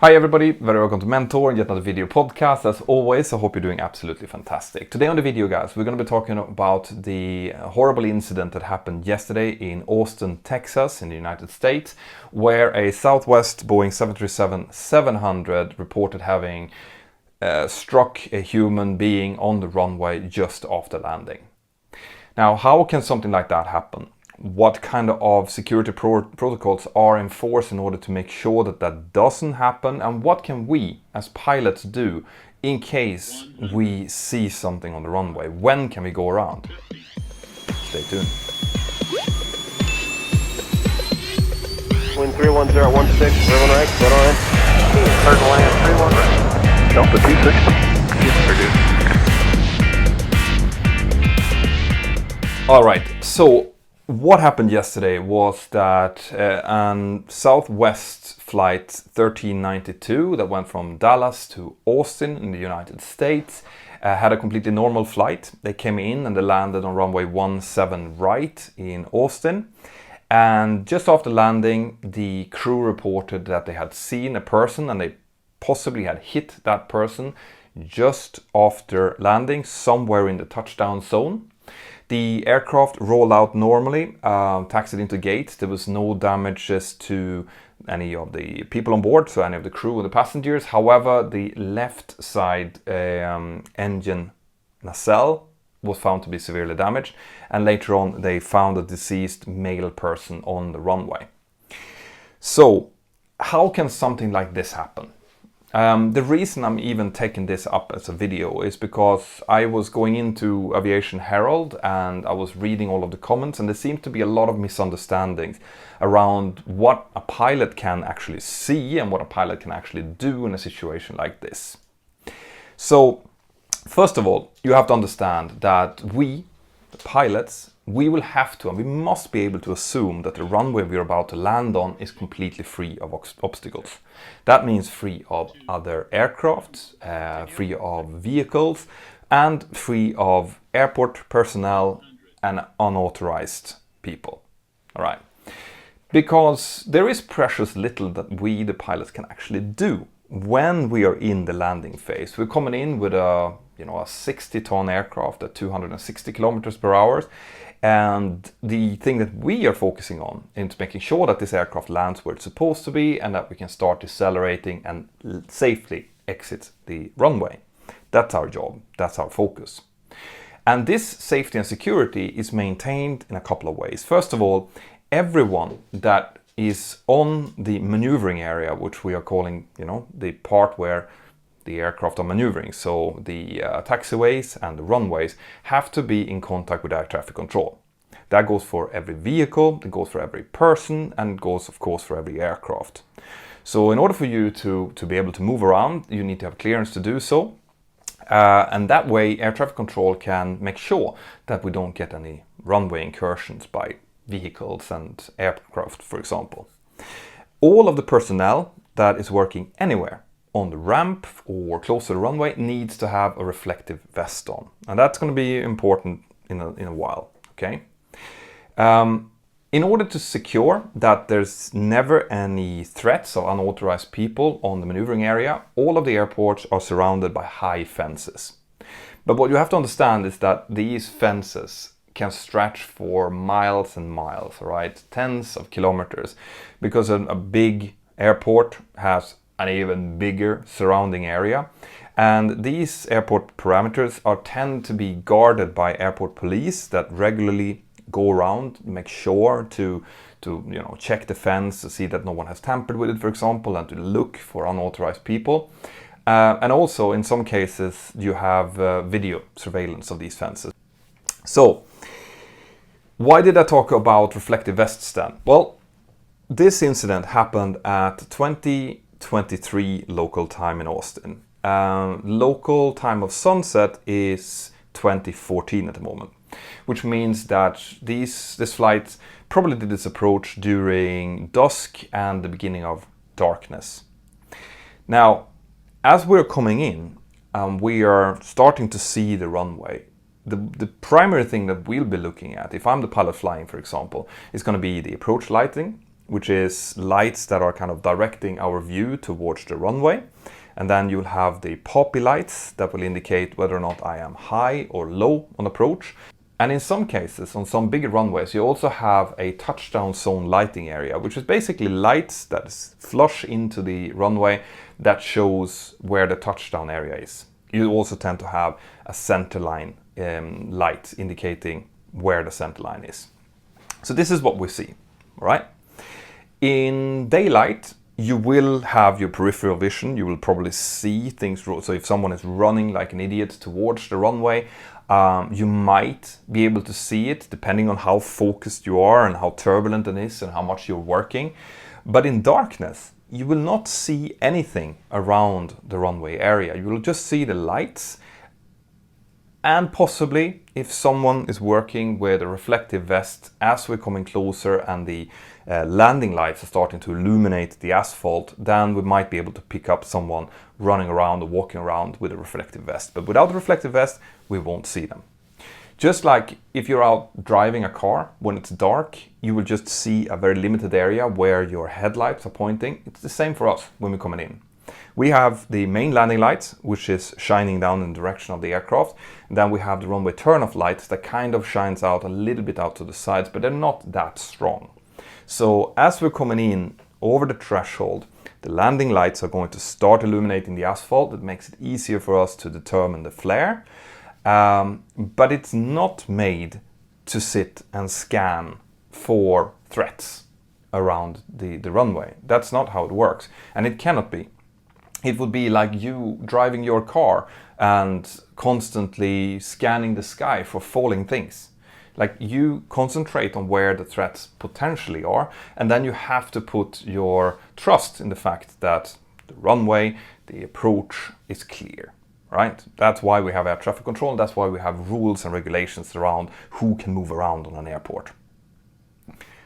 Hi everybody, very welcome to Mentour and yet another video podcast. As always, I hope you're doing absolutely fantastic. Today on the video, guys, we're going to be talking about the horrible incident that happened yesterday in Austin, Texas in the United States, where a Southwest Boeing 737-700 reported having struck a human being on the runway just after landing. Now, how can something like that happen? What kind of security protocols are in force in order to make sure that that doesn't happen, and what can we as pilots do in case we see something on the runway? When can we go around? Stay tuned. Wind 31016, river right, right on. Third land 31 right. Delta 260. All right, so what happened yesterday was that an Southwest flight 1392 that went from Dallas to Austin in the United States had a completely normal flight. They came in and they landed on runway 17 right in Austin. And just after landing, the crew reported that they had seen a person and they possibly had hit that person just after landing somewhere in the touchdown zone. The aircraft rolled out normally, taxied into gate. There was no damages to any of the people on board, so any of the crew and the passengers. However, the left side engine-nacelle was found to be severely damaged, and later on they found a deceased male person on the runway. So, how can something like this happen? The reason I'm even taking this up as a video is because I was going into Aviation Herald and I was reading all of the comments, and there seemed to be a lot of misunderstandings around what a pilot can actually see and what a pilot can actually do in a situation like this. So, first of all, you have to understand that we, the pilots, we will have to and we must be able to assume that the runway we're about to land on is completely free of obstacles. That means free of other aircraft, free of vehicles, and free of airport personnel and unauthorized people. All right. Because there is precious little that we, the pilots, can actually do when we are in the landing phase. We're coming in with a 60-ton aircraft at 260 kilometers per hour. And the thing that we are focusing on is making sure that this aircraft lands where it's supposed to be and that we can start decelerating and safely exit the runway. That's our job. That's our focus. And this safety and security is maintained in a couple of ways. First of all, everyone that is on the maneuvering area, which we are calling, the part where the aircraft are maneuvering, so the taxiways and the runways, have to be in contact with air traffic control. That goes for every vehicle, it goes for every person, and it goes, of course, for every aircraft. So in order for you to be able to move around, you need to have clearance to do so. And that way, air traffic control can make sure that we don't get any runway incursions by vehicles and aircraft, for example. All of the personnel that is working anywhere on the ramp or close to the runway needs to have a reflective vest on. And that's going to be important in a while, okay? In order to secure that there's never any threats of unauthorized people on the maneuvering area, all of the airports are surrounded by high fences. But what you have to understand is that these fences can stretch for miles and miles, right? Tens of kilometers, because a big airport has an even bigger surrounding area, and these airport parameters tend to be guarded by airport police that regularly go around, make sure to check the fence to see that no one has tampered with it, for example, and to look for unauthorized people. And also, in some cases, you have video surveillance of these fences. So, why did I talk about reflective vests then? Well, this incident happened at 2023 local time in Austin. Local time of sunset is 2014 at the moment, which means that this flight probably did its approach during dusk and the beginning of darkness. Now, as we're coming in, we are starting to see the runway. The primary thing that we'll be looking at, if I'm the pilot flying, for example, is going to be the approach lighting, which is lights that are kind of directing our view towards the runway. And then you'll have the poppy lights that will indicate whether or not I am high or low on approach. And in some cases, on some bigger runways, you also have a touchdown zone lighting area, which is basically lights that flush into the runway that shows where the touchdown area is. You also tend to have a center line light indicating where the center line is. So this is what we see, right? In daylight, you will have your peripheral vision. You will probably see things. So if someone is running like an idiot towards the runway, you might be able to see it depending on how focused you are and how turbulent it is and how much you're working. But in darkness, you will not see anything around the runway area. You will just see the lights, and possibly if someone is working with a reflective vest as we're coming closer and the landing lights are starting to illuminate the asphalt, then we might be able to pick up someone running around or walking around with a reflective vest. But without a reflective vest, we won't see them. Just like if you're out driving a car, when it's dark, you will just see a very limited area where your headlights are pointing. It's the same for us when we're coming in. We have the main landing lights, which is shining down in the direction of the aircraft. And then we have the runway turn-off lights that kind of shines out a little bit out to the sides, but they're not that strong. So as we're coming in over the threshold, the landing lights are going to start illuminating the asphalt. That makes it easier for us to determine the flare. But it's not made to sit and scan for threats around the runway. That's not how it works. And it cannot be. It would be like you driving your car and constantly scanning the sky for falling things. Like, you concentrate on where the threats potentially are, and then you have to put your trust in the fact that the runway, the approach is clear, right? That's why we have air traffic control, and that's why we have rules and regulations around who can move around on an airport.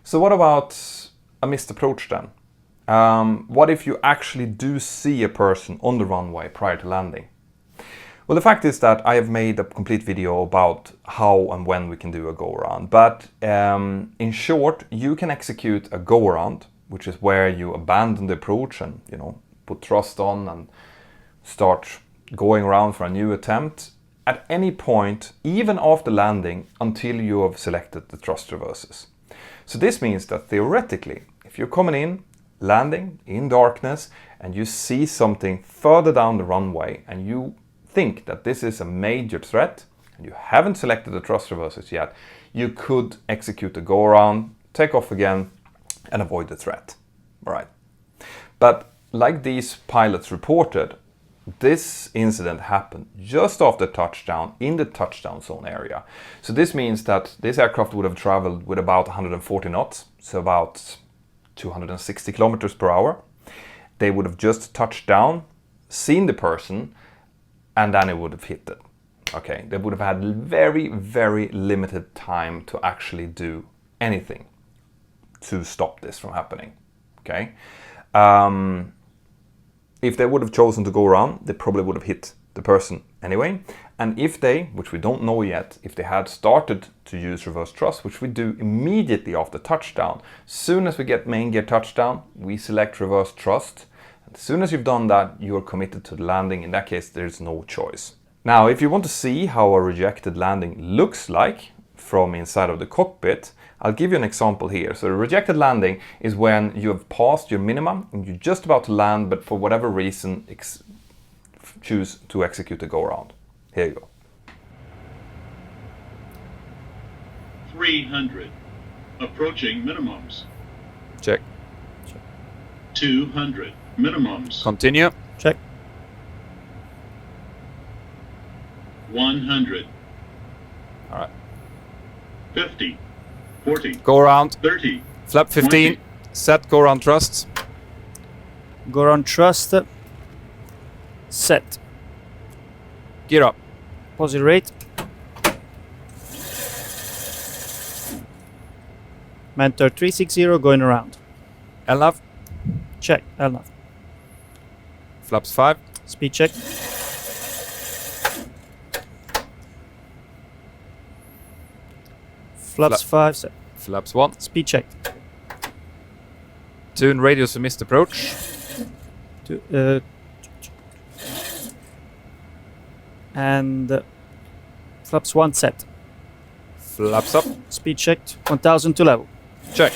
So what about a missed approach then? What if you actually do see a person on the runway prior to landing? Well, the fact is that I have made a complete video about how and when we can do a go-around. But in short, you can execute a go-around, which is where you abandon the approach and, put thrust on and start going around for a new attempt at any point, even after landing, until you have selected the thrust reverses. So this means that theoretically, if you're coming in, landing in darkness, and you see something further down the runway and you think that this is a major threat and you haven't selected the thrust reversers yet, you could execute the go-around, take off again, and avoid the threat. All right. But like these pilots reported, this incident happened just after touchdown in the touchdown zone area. So this means that this aircraft would have traveled with about 140 knots, so about 260 kilometers per hour. They would have just touched down, seen the person, and then it would have hit it. Okay, they would have had very, very limited time to actually do anything to stop this from happening. Okay, if they would have chosen to go around, they probably would have hit the person anyway. And if they, which we don't know yet, if they had started to use reverse thrust, which we do immediately after touchdown, as soon as we get main gear touchdown, we select reverse thrust. As soon as you've done that, you're committed to the landing. In that case, there's no choice. Now, if you want to see how a rejected landing looks like from inside of the cockpit, I'll give you an example here. So a rejected landing is when you have passed your minimum and you're just about to land, but for whatever reason, choose to execute a go-around. Here you go. 300. Approaching minimums. Check. 200. Minimums. Continue. Check. 100. All right. 50. 40. Go around. 30. Flap 15. 20. Set. Go around thrust. Go on thrust. Set. Gear up. Positive rate. Mentor 360 going around. LNAV. Check. LNAV. Flaps 5. Speed check. Flaps 5. Set. Flaps 1. Speed check. Tune radius for missed approach. And flaps 1 set. Flaps up. Speed checked. 1000 to level. Check.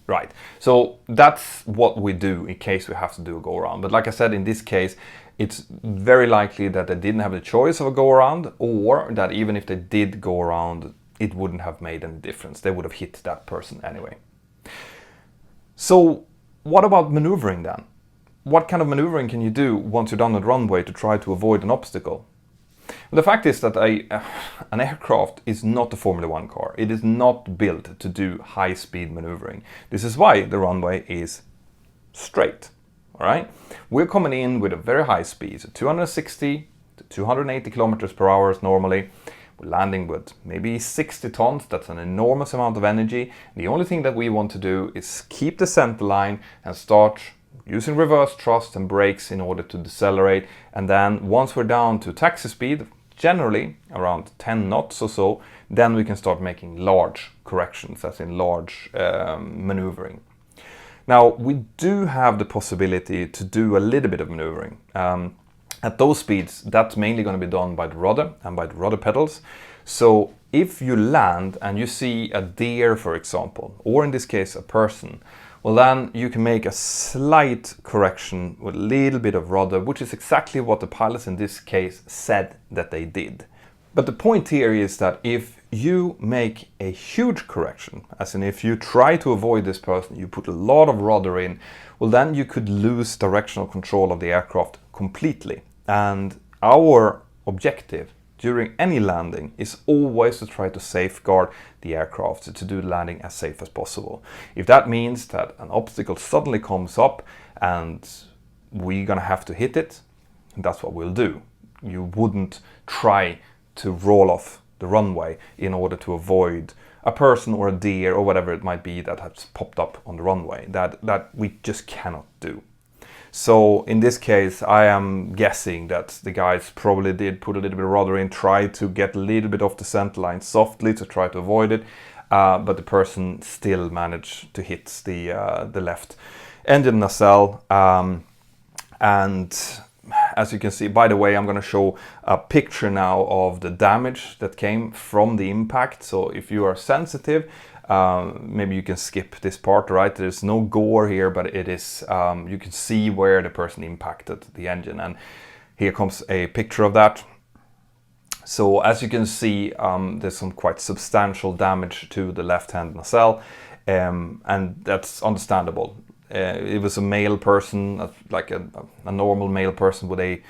Right, so that's what we do in case we have to do a go-around. But like I said, in this case, it's very likely that they didn't have the choice of a go-around, or that even if they did go around, it wouldn't have made any difference. They would have hit that person anyway. So what about maneuvering then? What kind of maneuvering can you do once you're done at runway to try to avoid an obstacle? The fact is that an aircraft is not a Formula 1 car. It is not built to do high-speed maneuvering. This is why the runway is straight. All right? We're coming in with a very high speed, so 260 to 280 kilometers per hour normally. We're landing with maybe 60 tons. That's an enormous amount of energy. The only thing that we want to do is keep the center line and start using reverse thrust and brakes in order to decelerate. And then once we're down to taxi speed, generally around 10 knots or so, then we can start making large corrections, as in large maneuvering. Now, we do have the possibility to do a little bit of maneuvering. At those speeds, that's mainly going to be done by the rudder and by the rudder pedals. So if you land and you see a deer, for example, or in this case a person, well, then you can make a slight correction with a little bit of rudder, which is exactly what the pilots in this case said that they did. But the point here is that if you make a huge correction, as in if you try to avoid this person, you put a lot of rudder in, well, then you could lose directional control of the aircraft completely. And our objective during any landing is always to try to safeguard the aircraft, to do the landing as safe as possible. If that means that an obstacle suddenly comes up and we're gonna have to hit it, that's what we'll do. You wouldn't try to roll off the runway in order to avoid a person or a deer or whatever it might be that has popped up on the runway. That we just cannot do. So in this case, I am guessing that the guys probably did put a little bit of rudder in, try to get a little bit off the center line softly to try to avoid it, but the person still managed to hit the left engine nacelle. And as you can see, by the way, I'm going to show a picture now of the damage that came from the impact. So if you are sensitive, maybe you can skip this part, right? There's no gore here, but it is, you can see where the person impacted the engine. And here comes a picture of that. So as you can see, there's some quite substantial damage to the left-hand nacelle, and that's understandable. It was a male person, like a normal male person would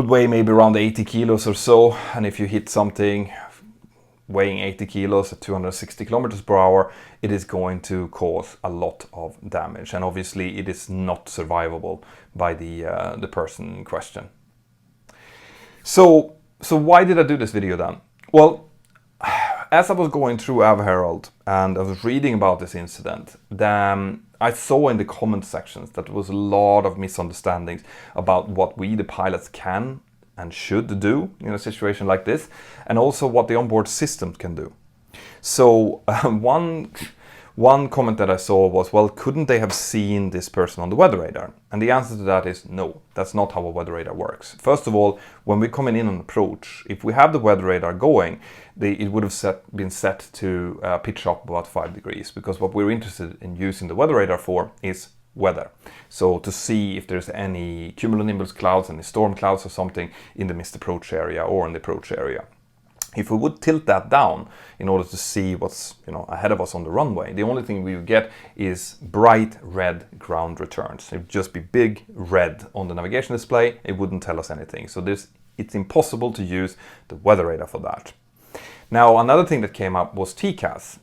weigh maybe around 80 kilos or so. And if you hit something weighing 80 kilos at 260 kilometers per hour, it is going to cause a lot of damage. And obviously it is not survivable by the person in question. So why did I do this video then? Well, as I was going through AvHerald and I was reading about this incident, then I saw in the comment sections that there was a lot of misunderstandings about what we, the pilots, can and should do in a situation like this, and also what the onboard system can do. So one comment that I saw was, well, couldn't they have seen this person on the weather radar? And the answer to that is no, that's not how a weather radar works. First of all, when we're coming in on approach, if we have the weather radar going, it would have been set to pitch up about 5 degrees, because what we're interested in using the weather radar for is weather. So to see if there's any cumulonimbus clouds, any storm clouds or something in the missed approach area or in the approach area. If we would tilt that down in order to see what's ahead of us on the runway, the only thing we would get is bright red ground returns. It would just be big red on the navigation display. It wouldn't tell us anything. So it's impossible to use the weather radar for that. Now, another thing that came up was TCAS.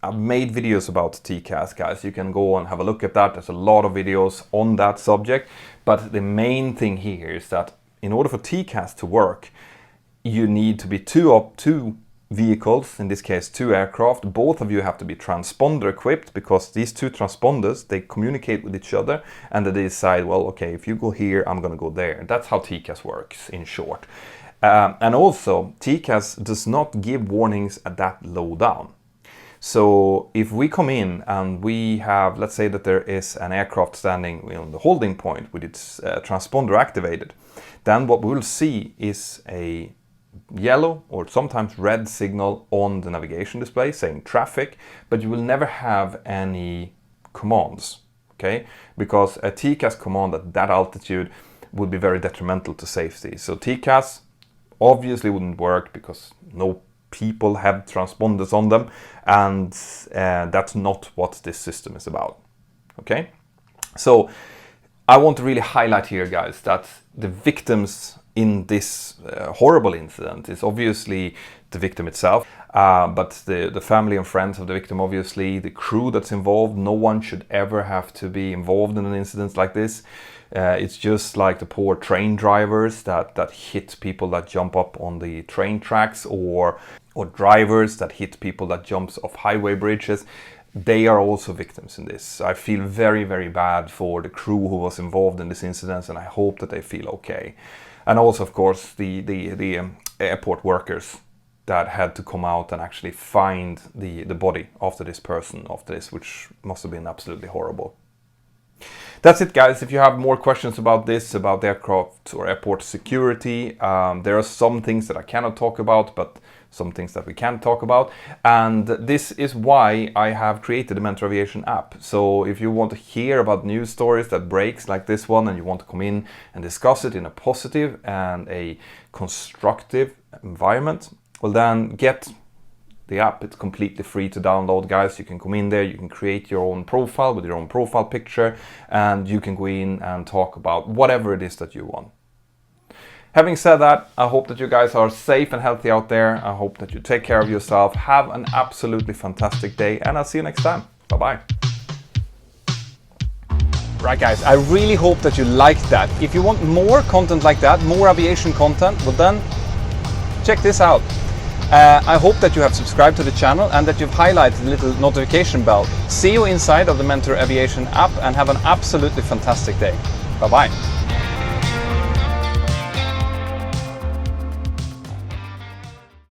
I've made videos about TCAS, guys. You can go and have a look at that. There's a lot of videos on that subject. But the main thing here is that in order for TCAS to work, you need to be two vehicles, in this case 2 aircraft. Both of you have to be transponder equipped, because these 2 transponders, they communicate with each other and they decide, well, okay, if you go here, I'm going to go there. That's how TCAS works in short. And also, TCAS does not give warnings at that low down. So if we come in and we have, let's say that there is an aircraft standing on the holding point with its transponder activated, then what we'll see is a yellow or sometimes red signal on the navigation display saying traffic, but you will never have any commands, okay? Because a TCAS command at that altitude would be very detrimental to safety. So TCAS obviously wouldn't work because no people have transponders on them, and that's not what this system is about, okay? So I want to really highlight here, guys, that the victims in this horrible incident is obviously the victim itself, but the family and friends of the victim, obviously, the crew that's involved. No one should ever have to be involved in an incident like this. It's just like the poor train drivers that hit people that jump up on the train tracks, or drivers that hit people that jumps off highway bridges. They are also victims in this. I feel very, very bad for the crew who was involved in this incident, and I hope that they feel okay. And also, of course, the airport workers that had to come out and actually find the body after this person, after this, which must have been absolutely horrible. That's it, guys. If you have more questions about this, about aircraft or airport security, there are some things that I cannot talk about, but some things that we can talk about. And this is why I have created the Mentour Aviation app. So if you want to hear about news stories that breaks like this one, and you want to come in and discuss it in a positive and a constructive environment, well, then get the app. It's completely free to download, guys. You can come in there, you can create your own profile with your own profile picture, and you can go in and talk about whatever it is that you want. Having said that, I hope that you guys are safe and healthy out there. I hope that you take care of yourself. Have an absolutely fantastic day, and I'll see you next time. Bye-bye. Right, guys, I really hope that you liked that. If you want more content like that, more aviation content, well then, check this out. I hope that you have subscribed to the channel and that you've highlighted the little notification bell. See you inside of the Mentour Aviation app, and have an absolutely fantastic day. Bye-bye.